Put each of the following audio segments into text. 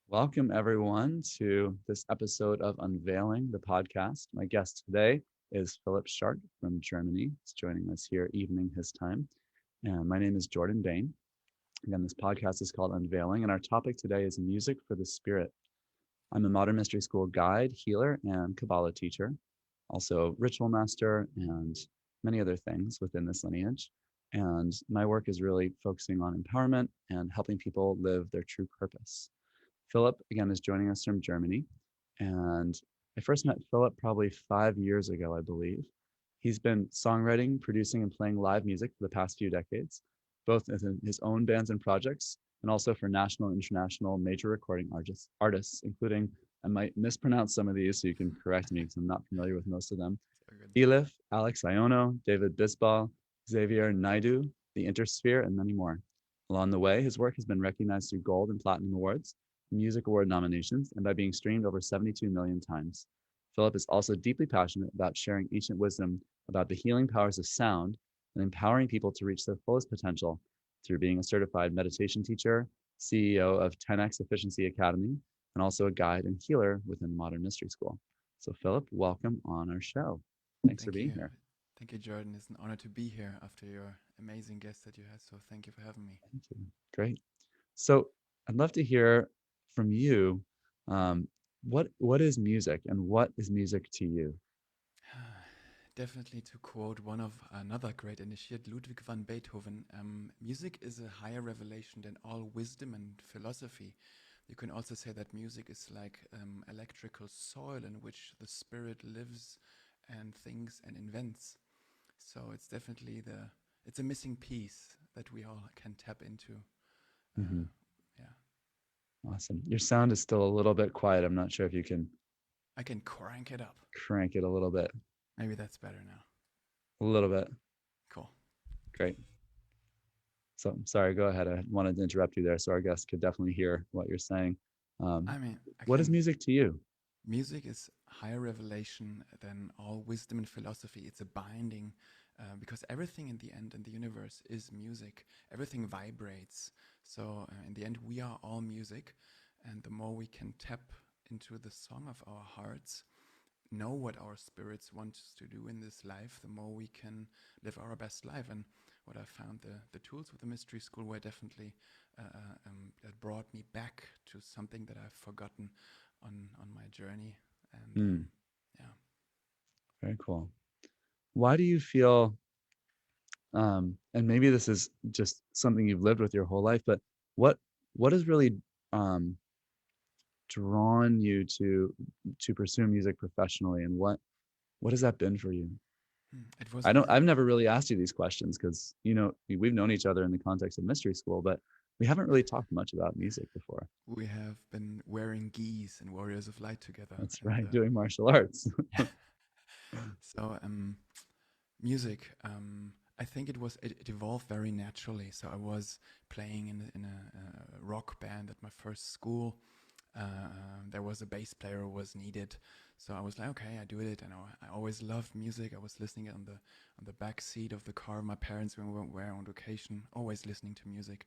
Welcome, everyone, to this episode of Unveiling, the podcast. My guest today is Philipp Schardt from Germany. He's joining us here evening his time. And my name is Jordan Bain. Again, this podcast is called Unveiling, and our topic today is music for the spirit. I'm a modern mystery school guide, healer, and Kabbalah teacher, also ritual master, and many other things within this lineage. And my work is really focusing on empowerment and helping people live their true purpose. Philipp, again, is joining us from Germany. And I first met Philipp probably 5 years ago, I believe. He's been songwriting, producing, and playing live music for the past few decades, both as in his own bands and projects, and also for national and international major recording artists, including, I might mispronounce some of these, so you can correct me because I'm not familiar with most of them. So good. Elif, Alex Iono, David Bisbal, Xavier Naidu, The Intersphere, and many more. Along the way, his work has been recognized through gold and platinum awards, music award nominations, and by being streamed over 72 million times. Philipp is also deeply passionate about sharing ancient wisdom about the healing powers of sound and empowering people to reach their fullest potential through being a certified meditation teacher, CEO of 10X Efficiency Academy, and also a guide and healer within Modern Mystery School. So, Philipp, welcome on our show. Thanks for Thank being you. here. Thank you, Jordan. It's an honor to be here after your amazing guest that you had. So thank you for having me. Thank you. Great. So, I'd love to hear from you. Um, what is music, and what is music to you? Definitely to quote one of another great initiate, Ludwig van Beethoven, music is a higher revelation than all wisdom and philosophy. You can also say that music is like electrical soil in which the spirit lives and thinks and invents. So it's a missing piece that we all can tap into. Uh, Mhm. yeah, Awesome. Your sound is still a little bit quiet. I'm not sure if you can I can crank it up. crank it a little bit. Maybe that's better now. A little bit. Cool. Great. So sorry, go ahead. I wanted to interrupt you there so our guests could definitely hear what you're saying. Um, I mean, I what is can. music to you? Music is higher revelation than all wisdom and philosophy. It's a binding, because everything in the end in the universe is music. Everything vibrates. So in the end, we are all music, and the more we can tap into the song of our hearts, know what our spirits want us to do in this life, the more we can live our best life. And what I found, the tools with the mystery school were definitely that brought me back to something that I've forgotten on my journey. And Hmm, yeah, very cool. Why do you feel, and maybe this is just something you've lived with your whole life, but what what has really um, drawn you to pursue music professionally, and what has that been for you? it was I don't. I've very. never really asked you these questions because we've known each other in the context of mystery school, but we haven't really talked much about music before. We have been wearing geese and Warriors of Light together, That's and right, doing martial arts. so music. I think it evolved very naturally. So I was playing in a rock band at my first school. There was a bass player who was needed, so I was like, okay, I do it. And I always loved music. I was listening on the back seat of the car of my parents when we were on vacation, always listening to music.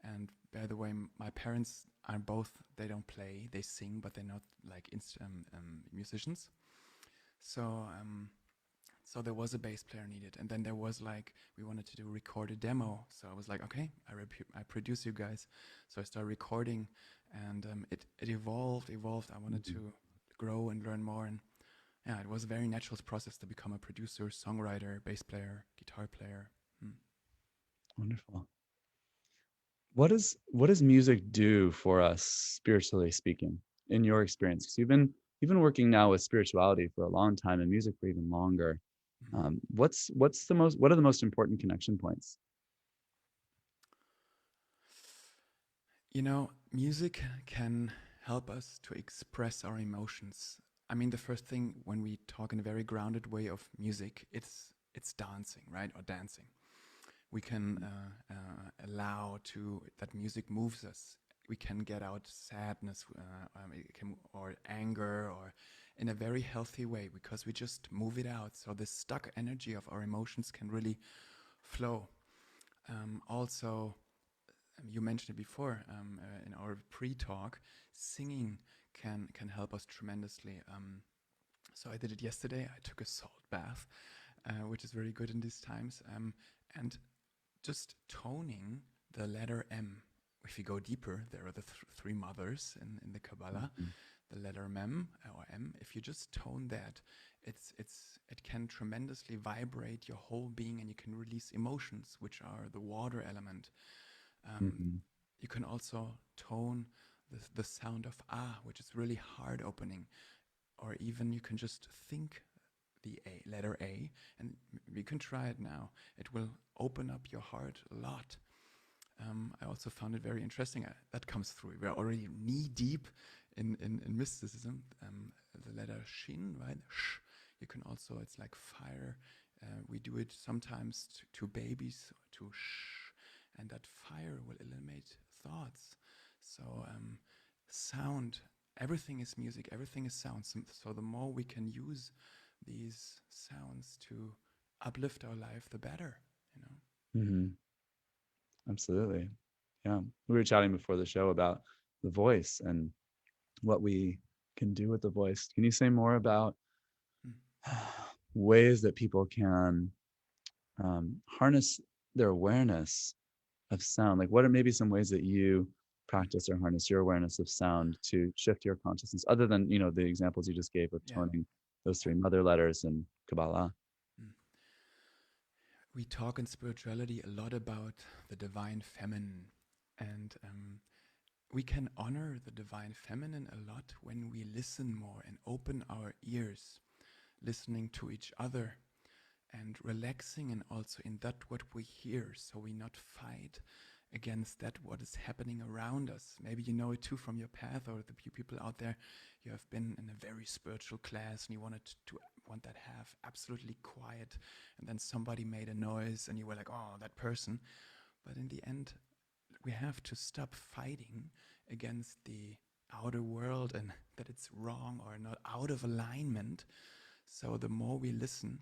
And by the way, my parents are both, they don't play, they sing, but they're not like musicians. So so there was a bass player needed, and then there was like we wanted to do record a demo. So I was like, okay, I produce you guys. So I started recording, and it evolved. I wanted Mhm. to grow and learn more, and yeah, it was a very natural process to become a producer, songwriter, bass player, guitar player. Hmm. Wonderful. What does music do for us spiritually speaking, in your experience? Because you've been working now with spirituality for a long time and music for even longer. Mhm. What are the most important connection points? You know, music can help us to express our emotions. I mean, the first thing when we talk in a very grounded way of music, it's dancing, right? Or dancing. We can allow to that music moves us. We can get out sadness, or anger, or in a very healthy way because we just move it out. So the stuck energy of our emotions can really flow. Also, You mentioned it before in our pre-talk. Singing can help us tremendously. So I did it yesterday. I took a salt bath, which is very good in these times. And just toning the letter M. If you go deeper, there are the three mothers in the Kabbalah. Mhm. The letter Mem or M. If you just tone that, it can tremendously vibrate your whole being, and you can release emotions, which are the water element. Um, Mhm. you can also tone the sound of ah, which is really heart opening, or even you can just think the letter A, and you can try it now. It will open up your heart a lot. I also found it very interesting. That comes through. We're already knee deep in mysticism. The letter Shin, right? Sh. You can also, it's like fire. We do it sometimes to babies, to shh, and that fire will eliminate thoughts. So, sound, everything is music, everything is sound. So the more we can use these sounds to uplift our life, the better, you know? Mhm. Absolutely. Yeah. We were chatting before the show about the voice and what we can do with the voice. Can you say more about Mm. ways that people can harness their awareness of sound? Like, what are maybe some ways that you Mm. practice or harness your awareness of sound to shift your consciousness, other than the examples you just gave of Yeah, toning those yeah. three mother letters in Kabbalah? Mm. We talk in spirituality a lot about the divine feminine, and we can honor the divine feminine a lot when we listen more and open our ears, listening to each other and relaxing, and also in that what we hear, so we not fight against that what is happening around us. Maybe you know it too from your path, or the few people out there, you have been in a very spiritual class and you wanted to want that have absolutely quiet, and then somebody made a noise and you were like, oh, that person. But in the end, we have to stop fighting against the outer world and that it's wrong or not out of alignment. So the more we listen,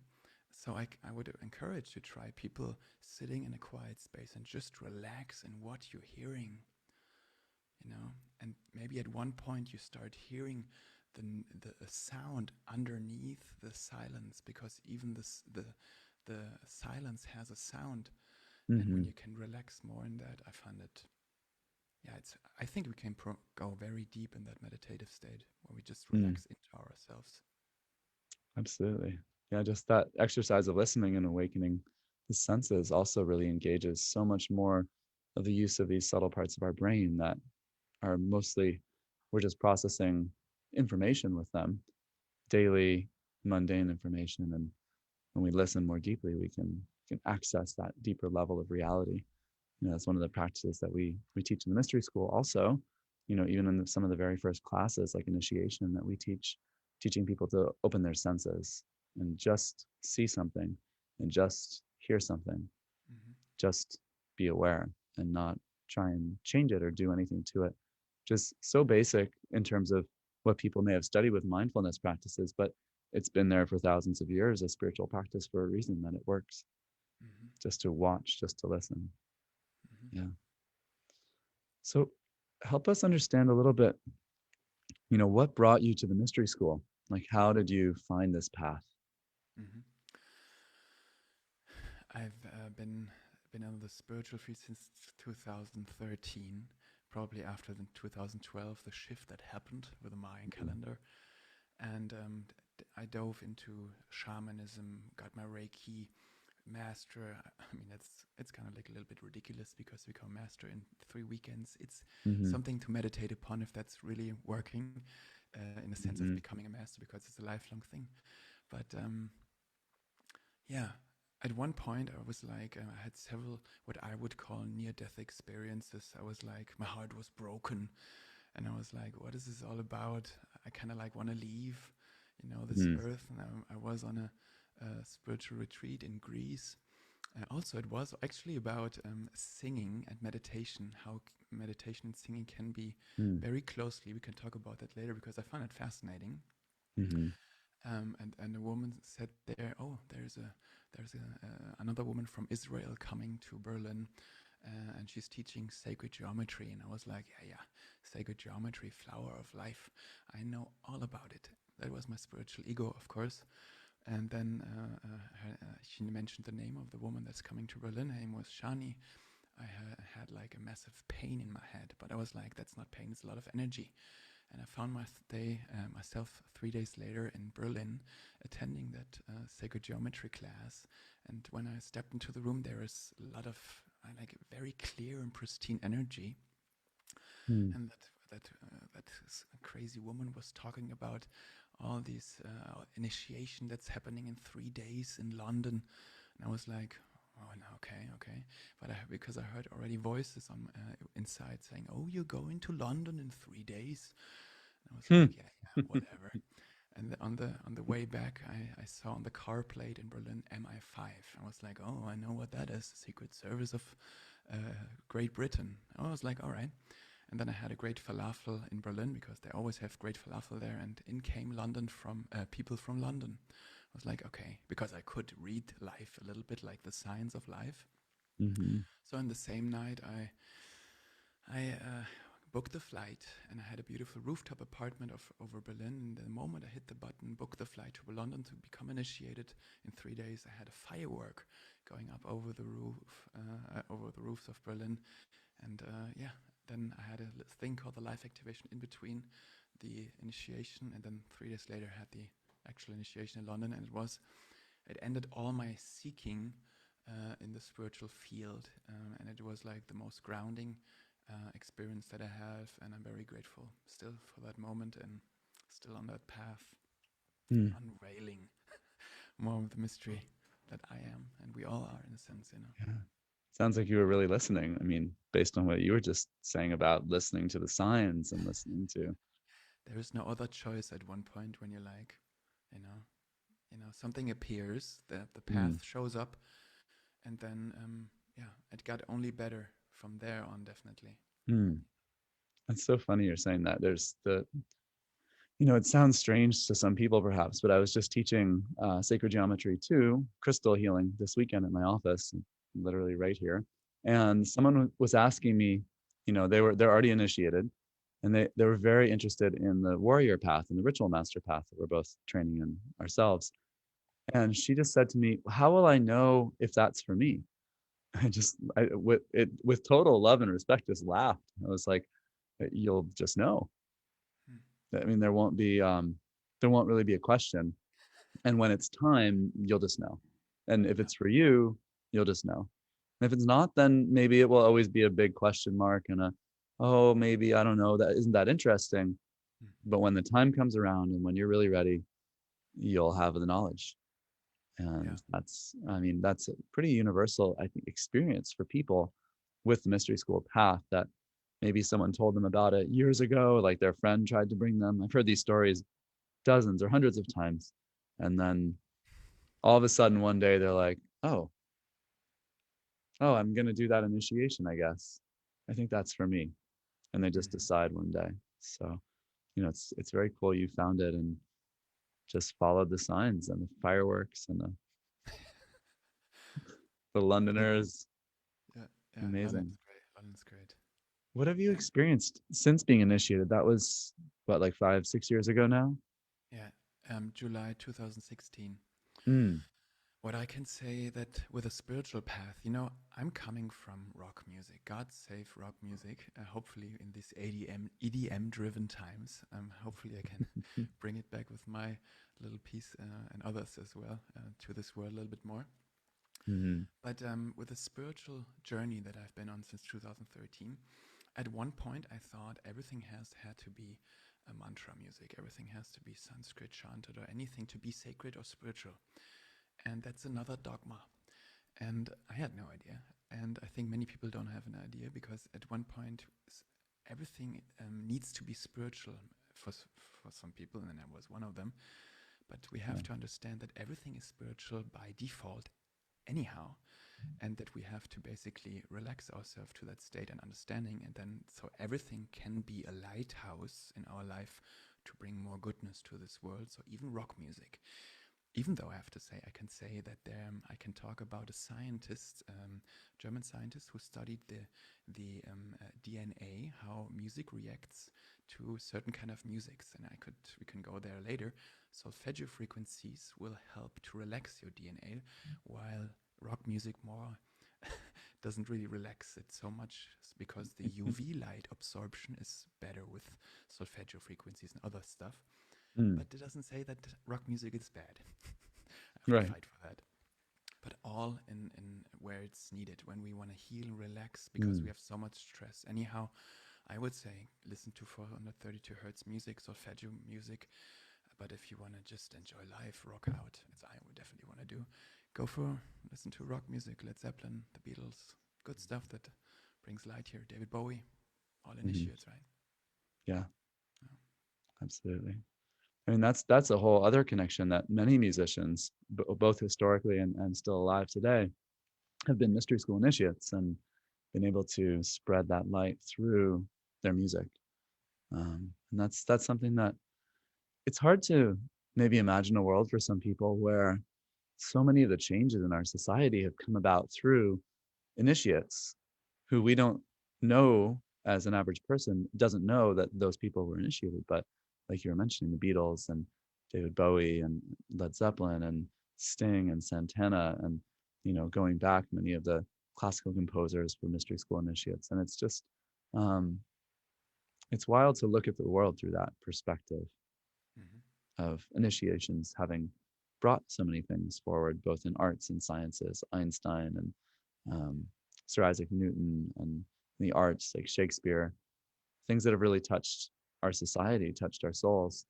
so I would encourage to try people sitting in a quiet space and just relax in what you're hearing, you know. And maybe at one point you start hearing the sound underneath the silence, because even the silence has a sound. And when Mm-hmm. you can relax more in that, I find it, yeah, it's. I think we can go very deep in that meditative state where we just Mm, relax into ourselves. absolutely. Yeah, just that exercise of listening and awakening the senses also really engages so much more of the use of these subtle parts of our brain that are mostly, we're just processing information with them, daily mundane information. And when we listen more deeply, we can access that deeper level of reality. That's one of the practices that we teach in the mystery school also. Even in some of the very first classes, like initiation, that we teaching people to open their senses and just see something and just hear something, Mm-hmm. just be aware and not try and change it or do anything to it. Just so basic in terms of what people may have studied with mindfulness practices, but it's been there for thousands of years as spiritual practice for a reason, that it works. Mm-hmm. Just to watch, just to listen. Mm-hmm. Yeah. So help us understand a little bit, what brought you to the mystery school? Like, how did you find this path? Mm-hmm. I've been on the spiritual field since 2013, probably after the 2012, the shift that happened with the Mayan calendar, and I dove into shamanism, got my Reiki master. I mean, it's kind of like a little bit ridiculous because we become master in 3 weekends. It's Mm-hmm. something to meditate upon if that's really working, in the sense of Mm-hmm. becoming a master, because it's a lifelong thing. But yeah, at one point I was like, I had several what I would call near-death experiences. I was like, my heart was broken, and I was like, what is this all about? I kind of like want to leave, this Mm-hmm. earth. And I was on a spiritual retreat in Greece. Also, it was actually about singing and meditation, how meditation and singing can be very closely. We can talk about that later because I find it fascinating. Mm-hmm. And a woman said there, oh, there's another woman from Israel coming to Berlin, and she's teaching sacred geometry. And I was like, yeah, yeah, sacred geometry, flower of life. I know all about it. That was my spiritual ego, of course. And then she mentioned the name of the woman that's coming to Berlin. Her name was Shani. I had like a massive pain in my head, but I was like, that's not pain, it's a lot of energy. And I found myself 3 days later in Berlin attending that sacred geometry class. And when I stepped into the room, there is a lot of like very clear and pristine energy. Mm. And that crazy woman was talking about all these initiation that's happening in 3 days in London. And I was like, oh, no, okay, okay. But because I heard already voices on inside saying, "Oh, you're going to London in 3 days." And I was Hmm. like, yeah, yeah, whatever. And on the way back, I saw on the car plate in Berlin MI5. I was like, oh, I know what that is, the Secret Service of Great Britain. I was like, all right. And then I had a great falafel in Berlin because they always have great falafel there. And in came London from people from London. I was like, okay, because I could read life a little bit, like the science of life. Mhm. So in the same night, I booked the flight, and I had a beautiful rooftop apartment over Berlin. And the moment I hit the button, book the flight to London to become initiated in 3 days, I had a firework going up over the over the roofs of Berlin. And yeah, then I had a thing called the life activation in between the initiation, and then 3 days later I had the actual initiation in London, and it ended all my seeking in the spiritual field, and it was like the most grounding experience that I have, and I'm very grateful still for that moment and still on that path, Mm. unveiling more of the mystery that I am, and we all are in a sense, you know. Yeah. Sounds like you were really listening. I mean, based on what you were just saying about listening to the signs and listening to. There is no other choice at one point when you're like, you know, something appears, the Mm. path shows up, and then yeah, it got only better from there on, definitely. Mm. That's so funny you're saying that. There's the, it sounds strange to some people perhaps, but I was just teaching sacred geometry to crystal healing this weekend at my office, literally right here. And someone was asking me, they're already initiated, and they were very interested in the warrior path and the ritual master path that we're both training in ourselves. And she just said to me, "How will I know if that's for me?" With total love and respect, just laughed. I was like, "You'll just know. Hmm. I mean, there won't really be a question. And when it's time, you'll just know. And if Yeah. it's for you, you'll just know. And if it's not, then maybe it will always be a big question mark and oh, maybe I don't know. That isn't that interesting. Hmm. But when the time comes around and when you're really ready, you'll have the knowledge. Yeah. And I mean, that's a pretty universal, I think, experience for people with the mystery school path that maybe someone told them about it years ago, like their friend tried to bring them. I've heard these stories dozens or hundreds of times. And then all of a sudden one day they're like, oh, I'm going to do that initiation, I guess. I think that's for me. And they just Hmm. decide one day. So, it's very cool you found it and just followed the signs and the fireworks and the Yeah. Londoners. Yeah. Yeah. Amazing. London's great. London's great. What have you Yeah. experienced since being initiated? That was what, like 5, 6 years ago now? Yeah. July 2016. Mm. What I can say that with a spiritual path, I'm coming from rock music. God save rock music. Hopefully, in these EDM driven times, hopefully I can bring it back with my little piece and others as well to this world a little bit more. Mm-hmm. But with the spiritual journey that I've been on since 2013, at one point I thought everything has had to be a mantra music, everything has to be Sanskrit chanted, or anything to be sacred or spiritual. And that's another dogma. And I had no idea. And I think many people don't have an idea because at one point everything needs to be spiritual for some people, and I was one of them. But we Yeah. have to understand that everything is spiritual by default, anyhow, and that we have to basically relax ourselves to that state and understanding, and then so everything can be a lighthouse in our life to bring more goodness to this world. So even rock music. even though I have to say, I can say that I can talk about a scientist, German scientist, who studied the DNA, how music reacts to certain kind of musics, and we can go there later. Solfeggio frequencies will help to relax your DNA, while rock music more doesn't really relax it so much because the UV light absorption is better with solfeggio frequencies and other stuff. Mm, But it doesn't say that rock music is bad. I have to right. fight for that. But all in where it's needed, when we want to heal and relax because we Mm, have so much stress. Anyhow, I would say listen to 432 hertz music, solfeggio music. But if you want to just enjoy life, rock out, as I would definitely want to do, go for listen to rock music, Led Zeppelin, the Beatles, good stuff that brings light here. David Bowie, all mhm. initiates, right? Yeah, Yeah. absolutely. I mean, that's a whole other connection that many musicians, both historically and still alive today, have been mystery school initiates and been able to spread that light through their music. And that's something that it's hard to maybe imagine a world for some people where so many of the changes in our society have come about through initiates who we don't know as an average person doesn't know that those people were initiated. But like you were mentioning, the Beatles and David Bowie and Led Zeppelin and Sting and Santana and going back, many of the classical composers were mystery school initiates. And it's just it's wild to look at the world through that perspective Mm-hmm. of initiations having brought so many things forward, both in arts and sciences, Einstein and Sir Isaac Newton, and the arts like Shakespeare, things that have really touched our society, touched our souls,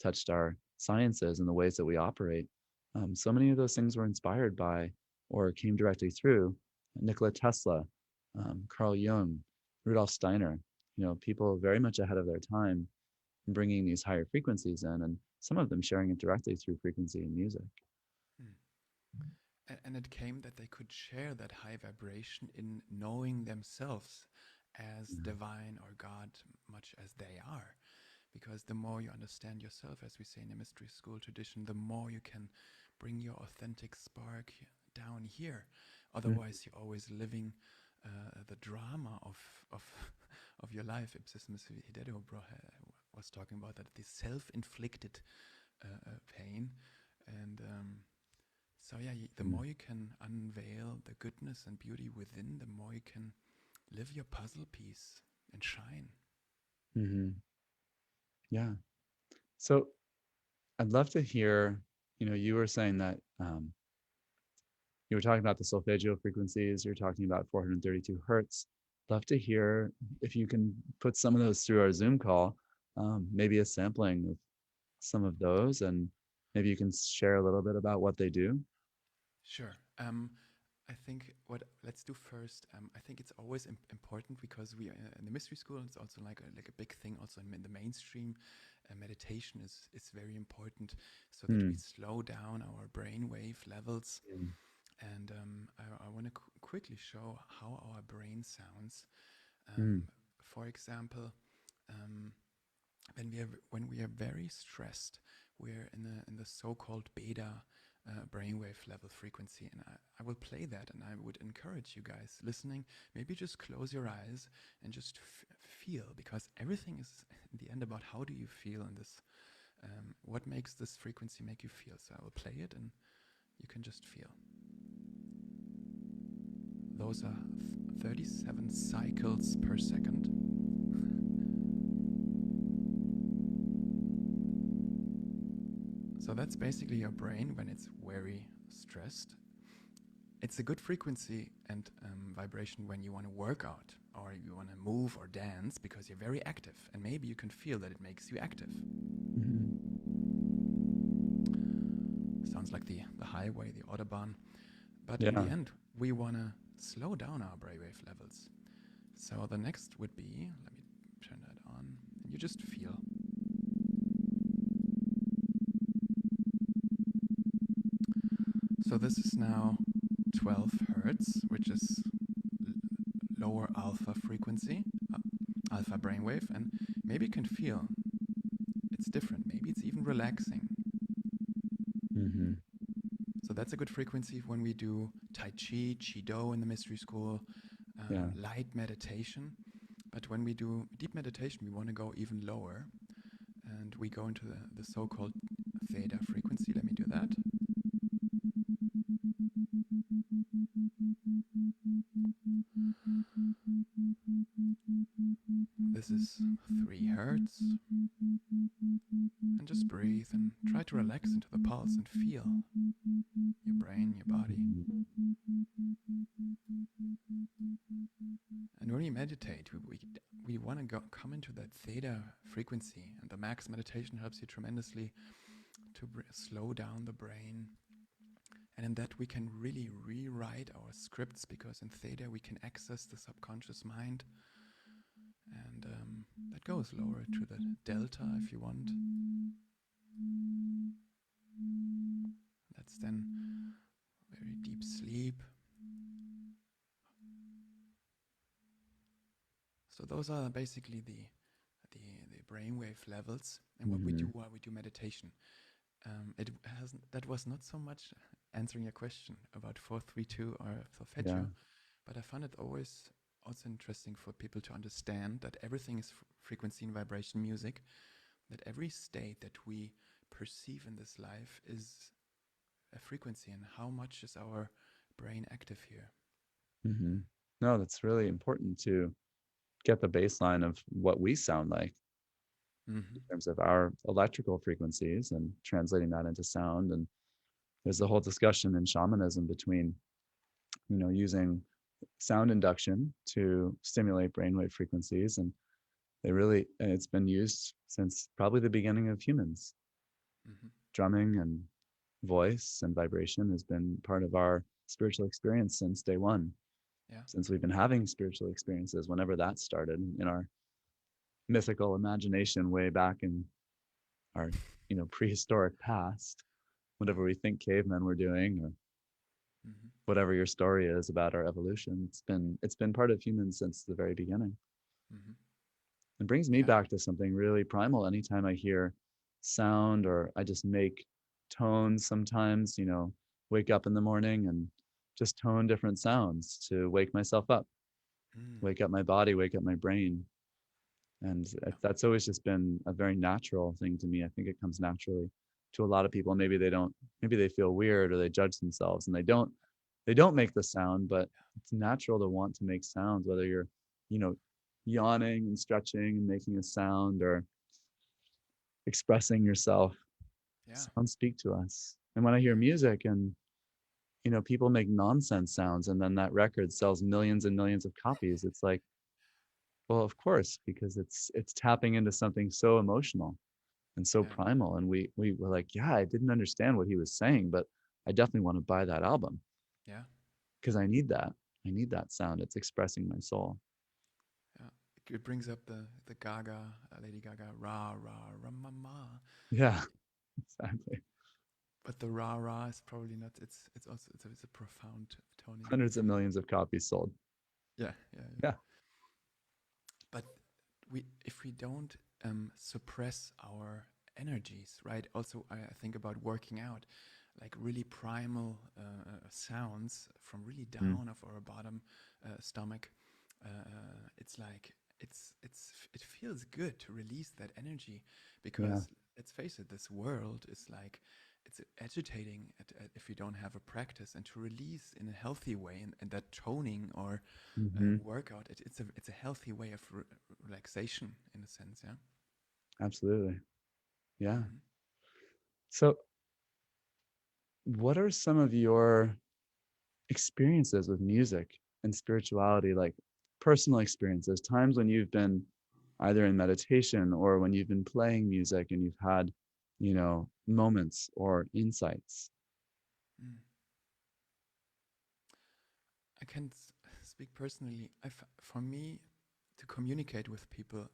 touched our sciences and the ways that we operate. So many of those things were inspired by or came directly through Nikola Tesla, Carl Jung, Rudolf Steiner, people very much ahead of their time bringing these higher frequencies in, and some of them sharing it directly through frequency and music. Mm. And it came that they could share that high vibration in knowing themselves as Yeah. divine or God, much as they are. Because the more you understand yourself, as we say in the mystery school tradition, the more you can bring your authentic spark down here. Mm. Otherwise, you're always living the drama of of your life. Ipsis Missy Hideto was talking about that, the self-inflicted pain, and so yeah, the Mm. more you can unveil the goodness and beauty within, the more you can live your puzzle piece and shine. Mm-hmm. Yeah. So I'd love to hear, you were saying that you were talking about the solfeggio frequencies, you're talking about 432 hertz. Love to hear if you can put some of those through our Zoom call, maybe a sampling of some of those, and maybe you can share a little bit about what they do. Sure. I think what let's do first. I think it's always important because we in the mystery school. It's also like a big thing. Also in the mainstream, meditation is very important, so that we Mm. slow down our brainwave levels. Mm. And I want to quickly show how our brain sounds. Mm. For example, um, when we are very stressed, we're in the so-called beta brainwave level frequency, and I will play that, and I would encourage you guys listening, maybe just close your eyes and just feel, because everything is in the end about how do you feel in this, what makes this frequency make you feel. So I will play it, and you can just feel. Those are 37 cycles per second. So that's basically your brain when it's very stressed. It's a good frequency and vibration when you want to work out or you want to move or dance because you're very active, and maybe you can feel that it makes you active. Mm-hmm. Sounds like the highway, the Autobahn. But in the Yeah. end, we want to slow down our brainwave levels. So the next would be, let me turn that on, and you just feel. So this is now 12 hertz, which is lower alpha frequency, alpha brainwave, and maybe you can feel it's different. Maybe it's even relaxing. a good frequency when we do Tai Chi, Chi-Do in the mystery school, Yeah. light meditation. But when we do deep meditation, we want to go even lower. And we go into the so-called theta frequency. Let me do that. This is 3 hertz. And just breathe and try to relax into the pulse and feel your brain, your body. And when we meditate, we want to come into that theta frequency. And the max meditation helps you tremendously to slow down the brain. And in that we can really rewrite our scripts, because in theta we can access the subconscious mind. And that goes lower to the delta if you want. That's then very deep sleep. So those are basically the brainwave levels, and what we do while we do meditation. That was not so much answering your question about 432 or solfeggio, but I found it always also interesting for people to understand that everything is frequency and vibration music, that every state that we perceive in this life is a frequency, and how much is our brain active here. No, that's really important to get the baseline of what we sound like in terms of our electrical frequencies and translating that into sound. And there's a whole discussion in shamanism between, using sound induction to stimulate brainwave frequencies. And it's been used since probably the beginning of humans. Drumming and voice and vibration has been part of our spiritual experience since day one. Since we've been having spiritual experiences, whenever that started in our mythical imagination way back in our prehistoric past, whatever we think cavemen were doing, or whatever your story is about our evolution, it's been part of humans since the very beginning. It brings me back to something really primal. Anytime I hear sound, or I just make tones sometimes, wake up in the morning and just tone different sounds to wake myself up, wake up my body, wake up my brain. And that's always just been a very natural thing to me. I think it comes naturally to a lot of people. Maybe they feel weird, or they judge themselves and they don't make the sound, but it's natural to want to make sounds, whether you're, yawning and stretching and making a sound, or expressing yourself. Sounds speak to us. And when I hear music and, people make nonsense sounds, and then that record sells millions and millions of copies, it's like, well, of course, because it's tapping into something so emotional and so primal. And we were like, yeah, I didn't understand what he was saying, but I definitely want to buy that album. Yeah. Because I need that. I need that sound. It's expressing my soul. Yeah. It brings up the Lady Gaga, rah, rah, rah, ma, ma. Yeah, exactly. But the rah, rah is probably not, it's a profound toning. Hundreds of millions of copies sold. Yeah. But if we don't suppress our energies, right? Also, I think about working out, like really primal sounds from really down of our bottom stomach. It's like it feels good to release that energy, because let's face it, this world is like, it's agitating if you don't have a practice, and to release in a healthy way, and that toning or workout, it's a healthy way of relaxation in a sense. Absolutely. Yeah. So what are some of your experiences with music and spirituality, like personal experiences, times when you've been either in meditation or when you've been playing music and you've had, moments or insights? I can speak personally. For me, to communicate with people,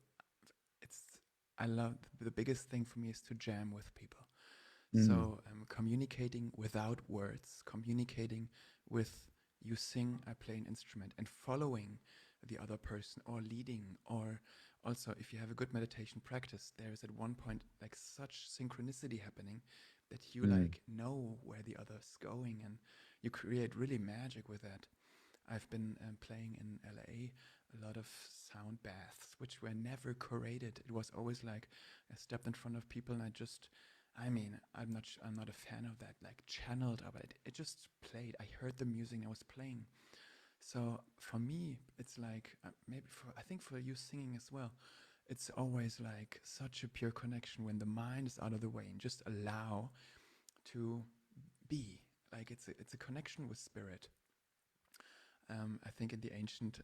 I love, the biggest thing for me is to jam with people. So communicating without words, communicating with, you sing, I play an instrument, and following the other person, or leading, or also if you have a good meditation practice, there is at one point like such synchronicity happening, that you Mm. like know where the other's going, and you create really magic with that. I've been playing in LA a lot of sound baths, which were never curated. It was always like I stepped in front of people and I just, I mean, I'm not a fan of that, like channeled, but it just played. I heard the music I was playing. So for me, it's like maybe for I think for you singing as well, it's always like such a pure connection when the mind is out of the way and just allow to be. Like it's a connection with spirit. I think in the ancient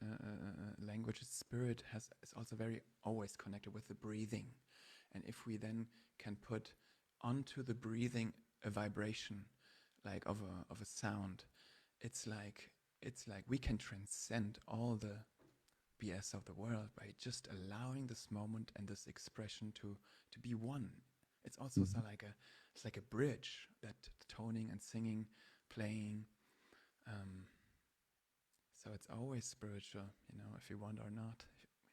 languages, spirit is also very always connected with the breathing, and if we then can put onto the breathing a vibration, like of a sound, it's like it's like we can transcend all the BS of the world by just allowing this moment and this expression to be one. It's also so Mhm. like a it's like a bridge that toning and singing, playing. Um, so it's always spiritual, if you want or not,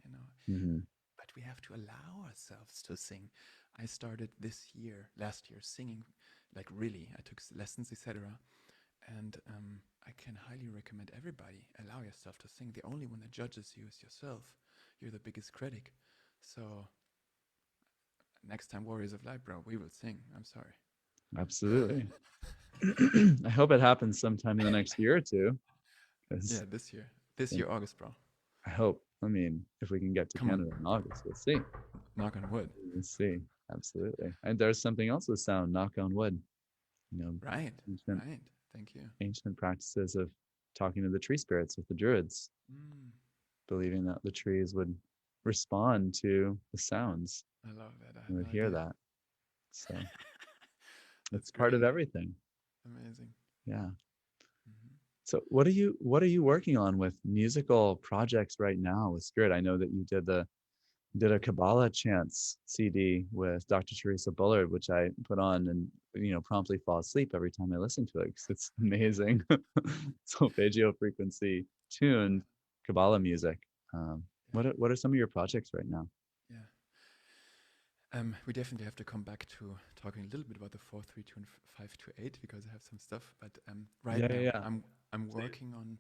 you know. Mhm. But we have to allow ourselves to sing. I started last year, singing, like really. I took lessons, etc. And I can highly recommend everybody allow yourself to sing. The only one that judges you is yourself. You're the biggest critic. So next time, Warriors of Light, bro, we will sing. I'm sorry. Absolutely. I hope it happens sometime in the next year or two, Yeah, because this year, August, bro. I hope. I mean, if we can get to Come on, Canada in August, we'll see. knock on wood. We'll see. Absolutely. And there's something else with sound. Knock on wood. You know, Right, ancient right. Thank you. ancient practices of talking to the tree spirits with the druids, Mm, believing that the trees would respond to the sounds I love that. I and had would no hear idea. that. So it's That's part of great. everything. Amazing. Yeah. Hmm. So what are you working on with musical projects right now with Spirit? I know that you did a Kabbalah chants CD with Dr. Teresa Bullard, which I put on and promptly fall asleep every time I listen to it because it's amazing. Solfeggio frequency tuned Kabbalah music. Yeah, What are some of your projects right now? yeah. We definitely have to come back to talking a little bit about the 432 and 528 because I have some stuff. But right Yeah, yeah, now, yeah. I'm Please. working on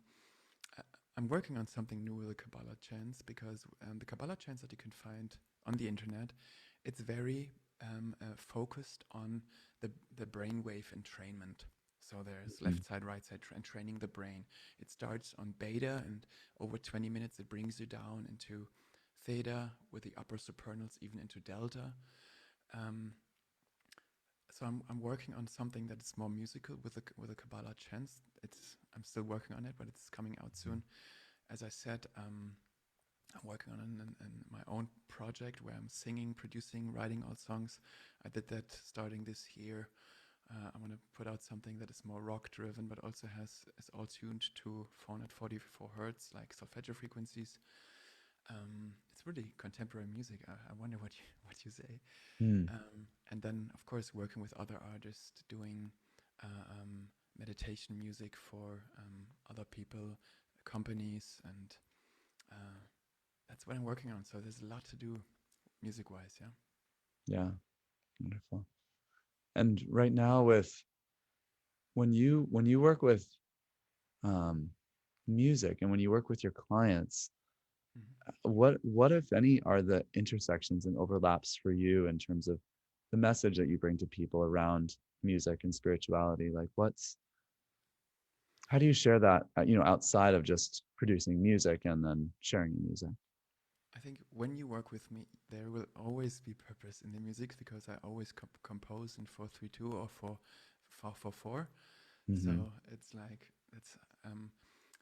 I'm working on something new with the Kabbalah chants because the Kabbalah chants that you can find on the internet, it's very focused on the brainwave entrainment. So there's Mhm. left side, right side, and training the brain. It starts on beta, and over 20 minutes, it brings you down into theta with the upper supernals, even into delta. Um, so I'm working on something that is more musical with the Kabbalah chants. I'm still working on it, but it's coming out soon. As I said, I'm working on my own project where I'm singing, producing, writing all songs. I did that starting this year. I'm gonna put out something that is more rock driven, but also is all tuned to 444 hertz, like solfeggio frequencies. It's really contemporary music. I wonder what you say. Mm. And then, of course, working with other artists, doing meditation music for other people, companies, and uh, that's what I'm working on. So there's a lot to do music-wise. Yeah. Yeah, wonderful. And right now, with when you work with um, music and when you work with your clients, Mm-hmm. what if any are the intersections and overlaps for you in terms of the message that you bring to people around music and spirituality? Like how do you share that outside of just producing music and then sharing your music? I think when you work with me, there will always be purpose in the music because I always compose in 432 or 444. So Mm-hmm. it's like it's.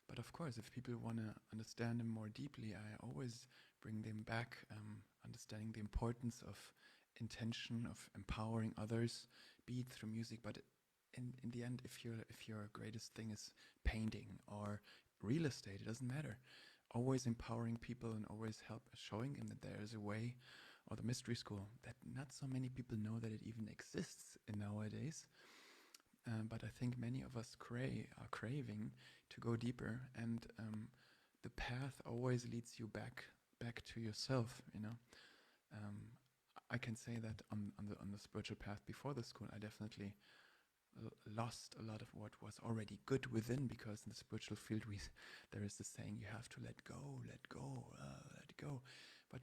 But of course, if people want to understand them more deeply, I always bring them back, understanding the importance of intention, of empowering others, be it through music. But in the end, if your greatest thing is painting or real estate, it doesn't matter. Always empowering people and always showing them that there is a way, or the mystery school that not so many people know that it even exists in nowadays. But I think many of us are craving to go deeper, and the path always leads you back to yourself. Um, I can say that on the spiritual path before the school, I definitely lost a lot of what was already good within, because in the spiritual field there is this saying, you have to let go, let go, but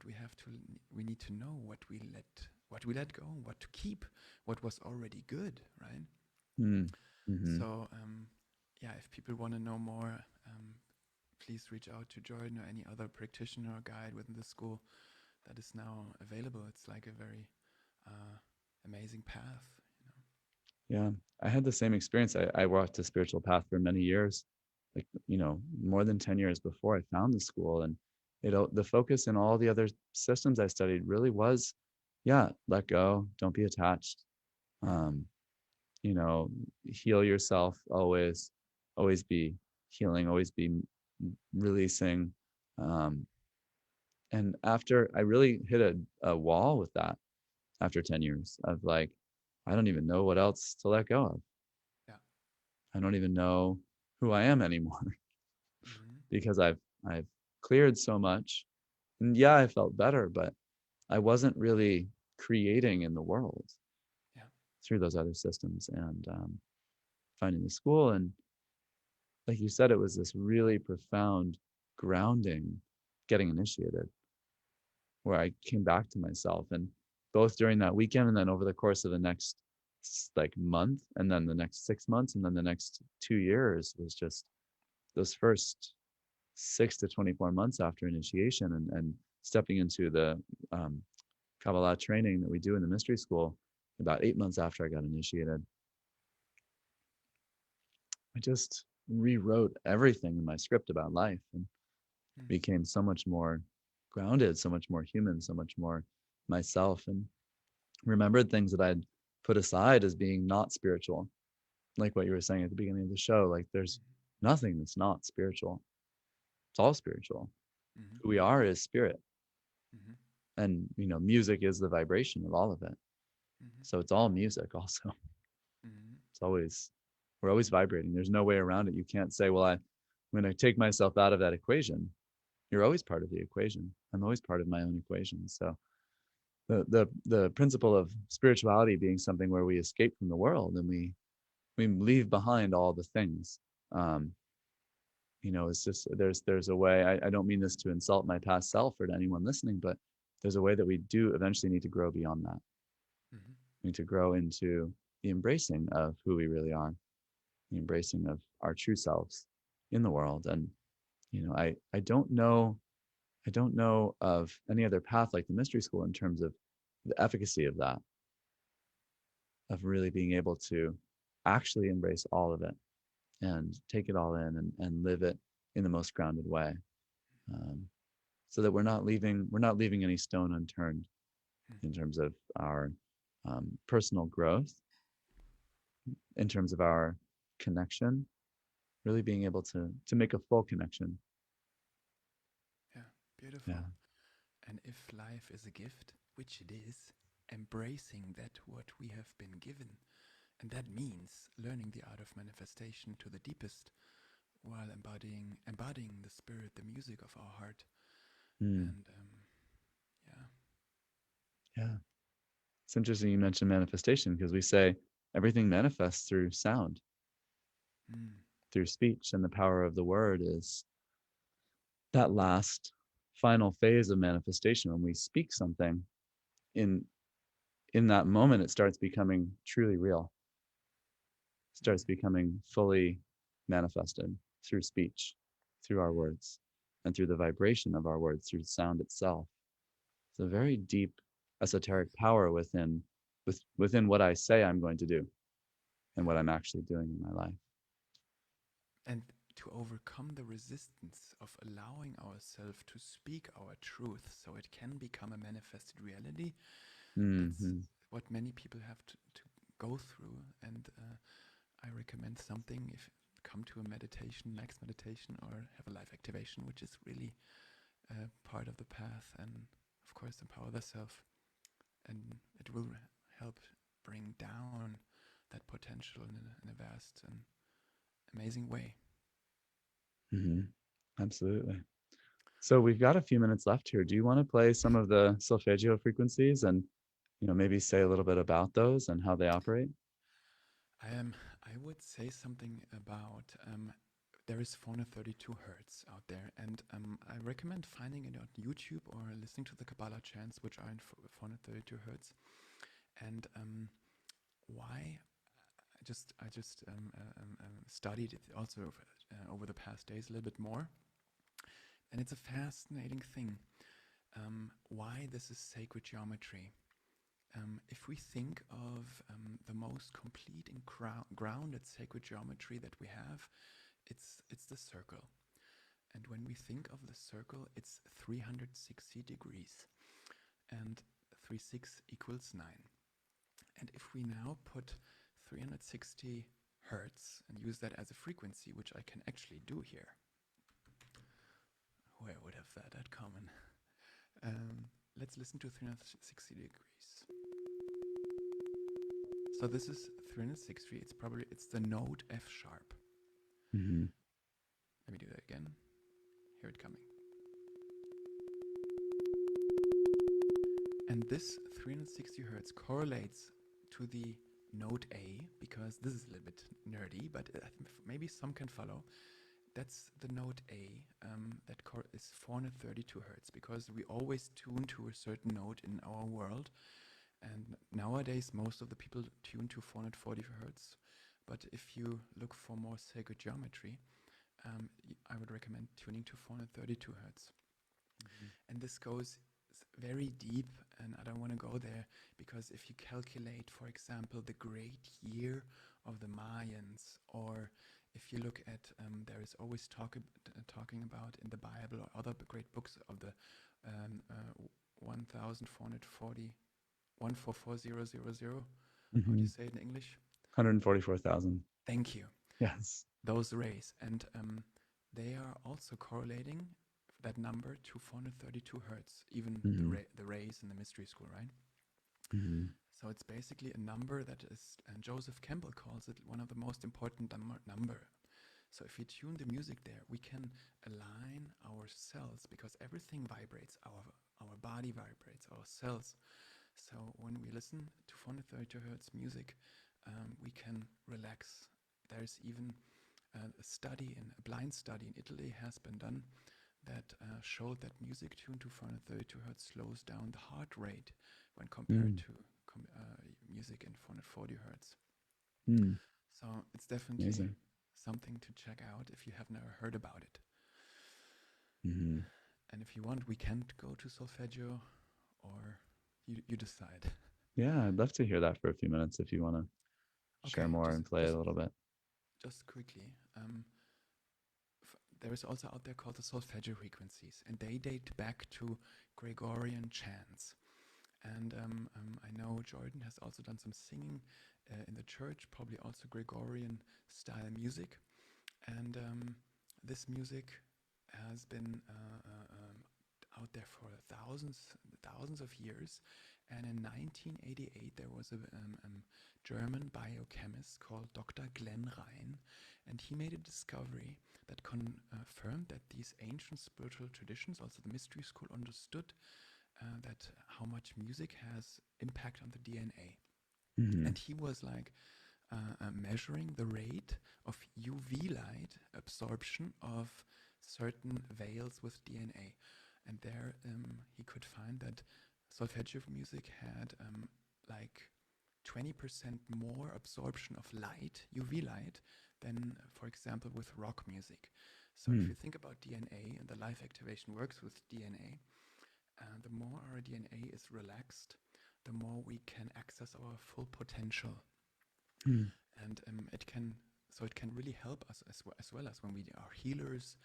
we need to know what we let go, what to keep, what was already good, right? Mm. Mm-hmm. So yeah, if people want to know more, please reach out to Jordan or any other practitioner or guide within the school that is now available. It's like a very amazing path, you know. Yeah, I had the same experience. I walked a spiritual path for many years, like, more than 10 years before I found the school. And the focus in all the other systems I studied really was, yeah, let go, don't be attached. Mm-hmm. Um, Heal yourself always, always be healing, always be releasing. Um, and after I really hit a wall with that after 10 years of like, I don't even know what else to let go of. Yeah. I don't even know who I am anymore Mm-hmm. because I've cleared so much. And yeah, I felt better, but I wasn't really creating in the world Yeah. through those other systems. And finding the school, and like you said, it was this really profound grounding, getting initiated, where I came back to myself. And both during that weekend and then over the course of the next like month, and then the next 6 months, and then the next 2 years was just those first 6 to 24 months after initiation, and stepping into the um, Kabbalah training that we do in the mystery school. About 8 months after I got initiated, I just rewrote everything in my script about life and Mm-hmm. became so much more grounded, so much more human, so much more myself, and remembered things that I'd put aside as being not spiritual. Like what you were saying at the beginning of the show, like there's nothing that's not spiritual. It's all spiritual. Mm-hmm. Who we are is spirit. Mm-hmm. And music is the vibration of all of it. Mm-hmm. So it's all music also. Mm-hmm. It's always, we're always vibrating. There's no way around it. You can't say, well, I'm going to take myself out of that equation. You're always part of the equation. I'm always part of my own equation. So the principle of spirituality being something where we escape from the world and we leave behind all the things. Um, it's just there's a way. I don't mean this to insult my past self or to anyone listening, but there's a way that we do eventually need to grow beyond that. Mm-hmm. We need to grow into the embracing of who we really are, the embracing of our true selves in the world. And I don't know of any other path like the mystery school in terms of the efficacy of that, of really being able to actually embrace all of it and take it all in and live it in the most grounded way, um, so that we're not leaving any stone unturned in terms of our personal growth, in terms of our connection, really being able to make a full connection. Yeah. Beautiful. Yeah. And if life is a gift, which it is, embracing that what we have been given, and that means learning the art of manifestation to the deepest, while embodying the spirit, the music of our heart. Mm. And yeah. Yeah. It's interesting you mentioned manifestation, because we say everything manifests through sound, Mm. through speech, and the power of the word is that last final phase of manifestation. When we speak something, in in that moment it starts becoming truly real, starts Mm. becoming fully manifested through speech, through our words, and through the vibration of our words, through sound itself. It's a very deep esoteric power within what I say I'm going to do and Yeah. what I'm actually doing in my life. And to overcome the resistance of allowing ourselves to speak our truth so it can become a manifested reality, that's Mm-hmm. what many people have to go through. And I recommend something, if come to a meditation, next meditation, or have a life activation, which is really part of the path. And of course, empower the self. And it will help bring down that potential in a vast and amazing way. Mm-hmm. Absolutely. So we've got a few minutes left here. Do you want to play some of the solfeggio frequencies? And maybe say a little bit about those and how they operate? I would say something about there is 432 hertz out there, and I recommend finding it on YouTube or listening to the Kabbalah chants, which are in 432 hertz. And why? I just studied it also over the past days a little bit more, and it's a fascinating thing. Why this is sacred geometry? If we think of the most complete and grounded sacred geometry that we have, it's the circle. And when we think of the circle, it's 360 degrees, and 36 equals 9. And if we now put 360 hertz and use that as a frequency, which I can actually do here, where would have that common? Let's listen to 360 degrees. So this is 360. It's the note F sharp. Mm-hmm. Let me do that again. Hear it coming. And this 360 hertz correlates to the note A, because this is a little bit nerdy, but maybe some can follow. That's the note A that is 432 hertz, because we always tune to a certain note in our world. And nowadays, most of the people tune to 440 hertz. But if you look for more sacred geometry, I would recommend tuning to 432 hertz. Mm-hmm. And this goes very deep, and I don't want to go there, because if you calculate, for example, the great year of the Mayans, or if you look at, there is always talking about in the Bible or other great books of the 1440, 144000. Mm-hmm. How do you say it in English? 144,000. Thank you. Yes. Those rays, and they are also correlating that number to 432 hertz, even Mm-hmm. the rays in the mystery school, right? Mm-hmm. So it's basically a number that is, and Joseph Campbell calls it one of the most important number. So if we tune the music there, we can align our cells, because everything vibrates. Our body vibrates, our cells. So when we listen to 432 hertz music, we can relax. There's even a blind study in Italy has been done that showed that music tuned to 432 hertz slows down the heart rate when compared to music in 440 hertz. Mm. So it's definitely Amazing. something to check out if you have never heard about it. Mm-hmm. And if you want, we can go to solfeggio, or you decide. Yeah, I'd love to hear that for a few minutes if you want to share more and play a little bit. Just quickly. There is also out there called the solfeggio frequencies, and they date back to Gregorian chants. And I know Jordan has also done some singing in the church, probably also Gregorian style music. And this music has been out there for thousands of years. And in 1988, there was a German biochemist called Dr. Glenn Rhein, and he made a discovery that confirmed that these ancient spiritual traditions, also the mystery school, understood that how much music has impact on the DNA. Mm-hmm. And he was like measuring the rate of UV light absorption of certain veils with DNA. And there he could find that solfeggio music had like 20% more absorption of light, UV light, than, for example, with rock music. So if you think about DNA, and the life activation works with DNA, the more our DNA is relaxed, the more we can access our full potential. Mm. And it can really help us as well as when we are healers,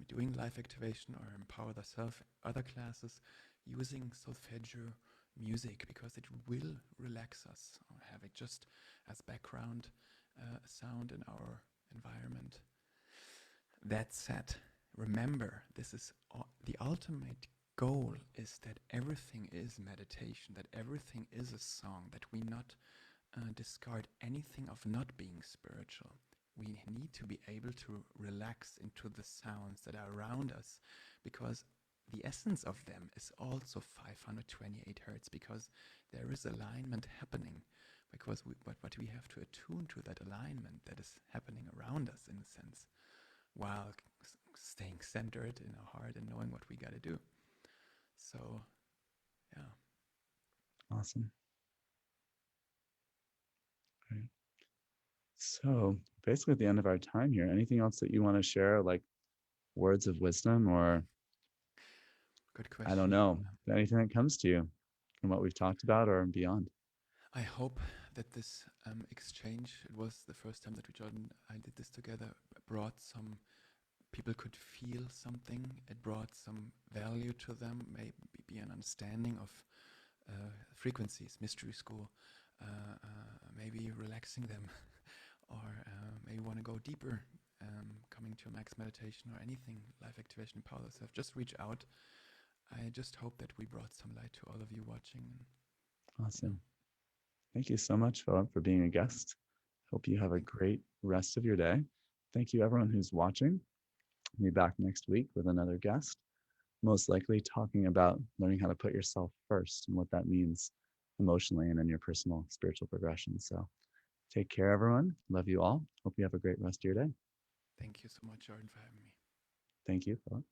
doing life activation or empower the self, other classes, using solfeggio music, because it will relax us, or have it just as background sound in our environment. That said, remember, this is the ultimate goal, is that everything is meditation, that everything is a song, that we not discard anything of not being spiritual. We need to be able to relax into the sounds that are around us, because the essence of them is also 528 hertz, because there is alignment happening, because but we have to attune to that alignment that is happening around us, in a sense, while staying centered in our heart and knowing what we got to do. So yeah. Awesome. Great. So basically at the end of our time here, anything else that you want to share, like words of wisdom, or Good I don't question. know, anything that comes to you from what we've talked about or beyond? I hope that this exchange, it was the first time that Jordan I did this together, brought some, people could feel something. It brought some value to them, maybe an understanding of frequencies, mystery school, maybe relaxing them, or maybe want to go deeper, coming to a max meditation or anything, life activation, power of self. Just reach out. I just hope that we brought some light to all of you watching. Yeah, Awesome. Thank you so much, Philip, for being a guest. Hope you have a thank you. great rest of your day. Thank you, everyone who's watching. I'll be back next week with another guest, most likely talking about learning how to put yourself first and what that means emotionally and in your personal spiritual progression. So take care, everyone. Love you all. Hope you have a great rest of your day. Thank you so much, Jordan, for having me. Thank you, Philip.